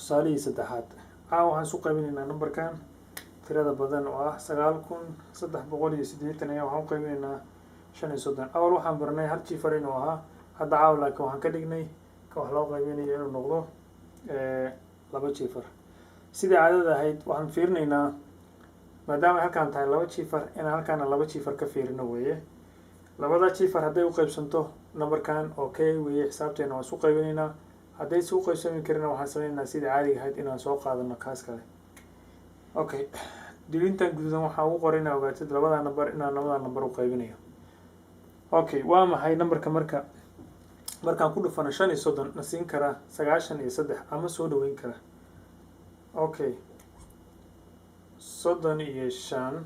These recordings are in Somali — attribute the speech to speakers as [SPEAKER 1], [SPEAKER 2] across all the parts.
[SPEAKER 1] tusaalihii saddexaad waxaan isu qaybinaynaa numberkan tirada badan oo ah 9380 ayaa waxaan u qaybinaynaa 35 awal waxaan barnay hal jiifar inuu ahaa hadda caawa laakiin waxaan ka dhignay ka wax loo qaybinayo inuu noqdo laba jiifar sidii caadada ahayd waxaan fiirinaynaa maadaama halkaan tahay laba jiifar in halkaana laba jiifar ka fiirino weeye labada jiifar hadday u qaybsanto numberkan okay weeye xisaabteena waan isu qaybinaynaa hadday isu qaybsami karina waxaan sameynaynaa sidii caadiga ahayd inaan soo qaadano kaas kale okay dilintan gududan waxaa ugu qoray inaa ogaatid labada number inaan labada number u qaybinayo okay waa maxay numberka markaan ku dhufano 35 na siin kara 93 ama soo dhaweyn kara okay 35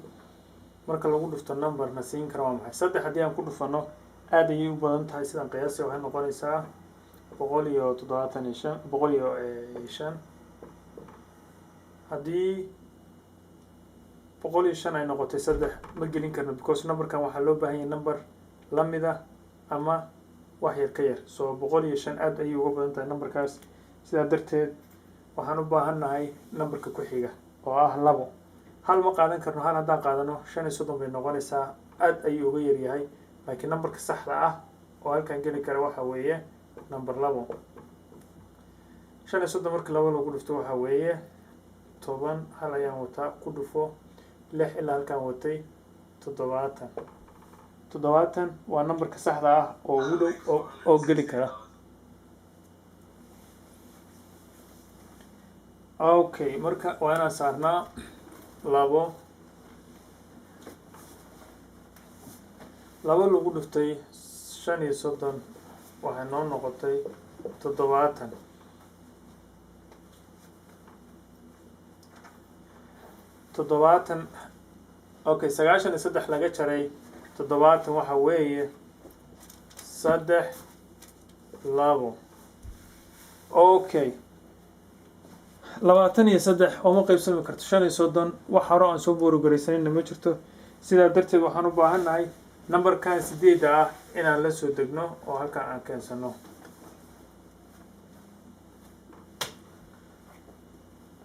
[SPEAKER 1] marka lagu dhufto number na siin kara waa maxay 3 haddii aan ku dhufano aad ayay u badan tahay sidaan qiyaasay waxay noqonaysaa 175 haddii 105 ay noqotay 3 ma gelin karno because numberkan waxaa loo baahan yahay number lamida ama wax yar ka yar so 105 aad ayay uga badan tahay numberkaas sidaa darteed waxaan u baahannahay numberka ku xiga oo ah 2 hal ma qaadan karno hal haddaan qaadano 35 bay noqonaysaa aad ayuu uga yar yahay laakiin numberka saxda ah oo halkan geli kara waxa weeye number 2 35 marka 2 lagu dhufto waxa weeye 10 hal ayaan wataa ku dhufo 6 ilaa halkaan watay 70 waa numberka saxda ah oo ugu dhow oo geli kara okay marka waa inaan saarnaa 2 lagu dhuftay 35 waxay noo noqotay 70 okay 93 laga jaray 70 waxa weeye 3 2 okay 23 oo ma qaybsami karto 35 wax hore aan soo boorogaraysanayn ma jirto sidaa darteed waxaan u baahannahay numberkan 8 ah inaan la soo degno oo halkaan aan keensano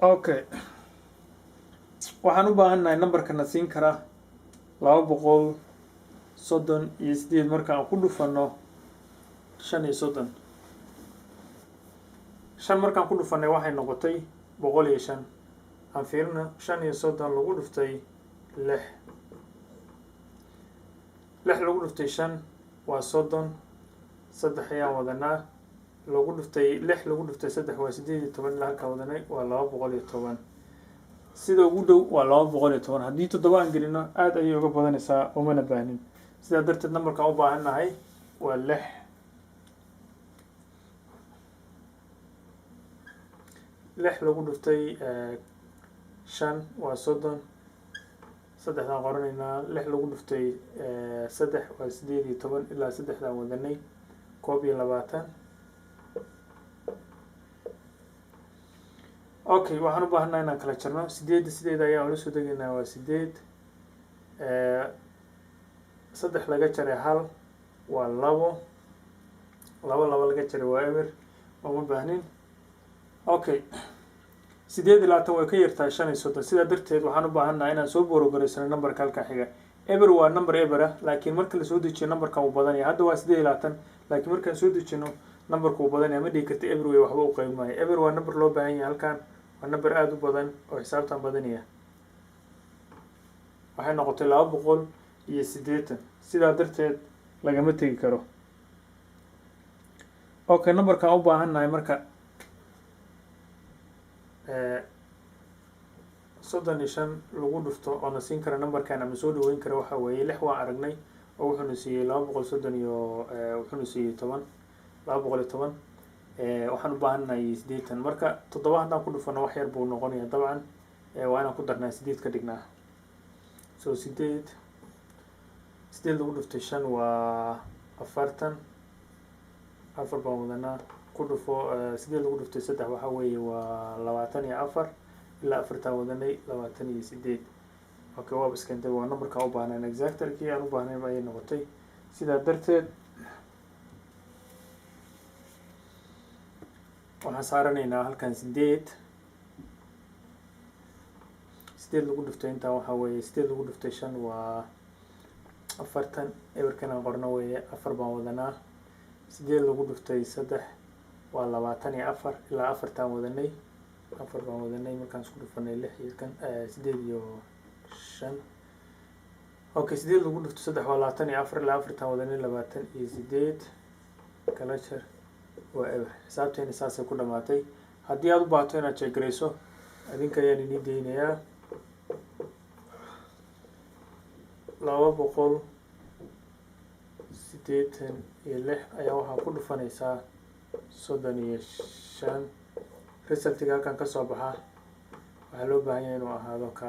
[SPEAKER 1] okay waxaan u baahannahay numberkana siin kara 238 marka aan ku dhufano 35 markaan ku dhufanay waxay noqotay 105 aan fiirino 35 lagu dhuftay 6 lagu dhuftay 5 waa 30 3 ayaan wadanaa lagu dhuftay 6 lagu dhuftay 3 waa 18 ilaa halkaan wadanay waa 210 sida ugu dhow waa 210 haddii 7 aan gelino aad ayay uga badanaysaa umana baahnin sidaa darteed numberkaan u baahannahay waa 6 lagu dhuftay 5 waa 30 3 qoranaynaa 6 lagu dhuftay 3 waa 18 ilaa 3 aan wadanay 21 okay waxaan u baahannahay inaan kala jarno 8 ayaan la soo degaynaa waa 8 3 laga jaray 1 waa 2 laga jaray waa eber uma baahnin okay 8 ilaa 10 way ka yartahay 35 sidaa darteed waxaan u baahannahay inaan soo boorogaraysano numberka halka xiga eber waa number ebera laakiin marka la soo dejiyo numberkan uu badan yahay hadda waa 8 ilaa 10 laakiin markaan soo dejino numberku uu badan yahay ma dhigi karta eber way waxba u qayb maayo eber waa number loo baahan yahay halkaan waa number aad u badan oo xisaabtan badanaya waxay noqotay 280 sidaa darteed lagama tegi karo okay numberkaan u baahannahay marka 35 lagu dhufto oo na siin kara numberkan ama soo dhaweyn kara waxa weeye 6 waan aragnay oo wuxuuna siiyey 230 iyo wuxuuna siiyey 210 waxaan u baahannahay 8 marka 7 haddaan ku dhufano wax yar buu noqonayaa dabcan waa inaan ku darnaa 8 ka dhignaa so 8 lagu dhuftay 5 waa 40 baan wadanaa ku dhufo 8 lagu dhuftay 3 waxa weeye waa 24 ilaa 4 wadanay 28 okay waa iskantay waa numberka u baahnaan exactly aan u baahnay bay noqotay sidaa darteed waxaan saaranaynaa halkan 8 sideed lagu dhiftay intaa waxaa weeye sideed lagu dhiftay 5 waa 40 eberkana qorno weeye 4 baan wadanaa sideed lagu dhiftay 3 waa 24 ilaa 4 taan wadanay 4 baan wadanay markaan isku dhifanay 6 iyo kan 8 iyo 5 okay sideed lagu dhiftay 3 waa 24 ilaa 4 taan wadanay 28 kala jar waa eber xisaabteena saasay ku dhamaatay haddii aad u baahato inaad check gareyso adinka ayaan idin deynayaa 286 ayaa waxaa ku dhufanaysaa 35 resultiga halkan ka soo baxa waxaa loo baahan yahay inuu ahaado ka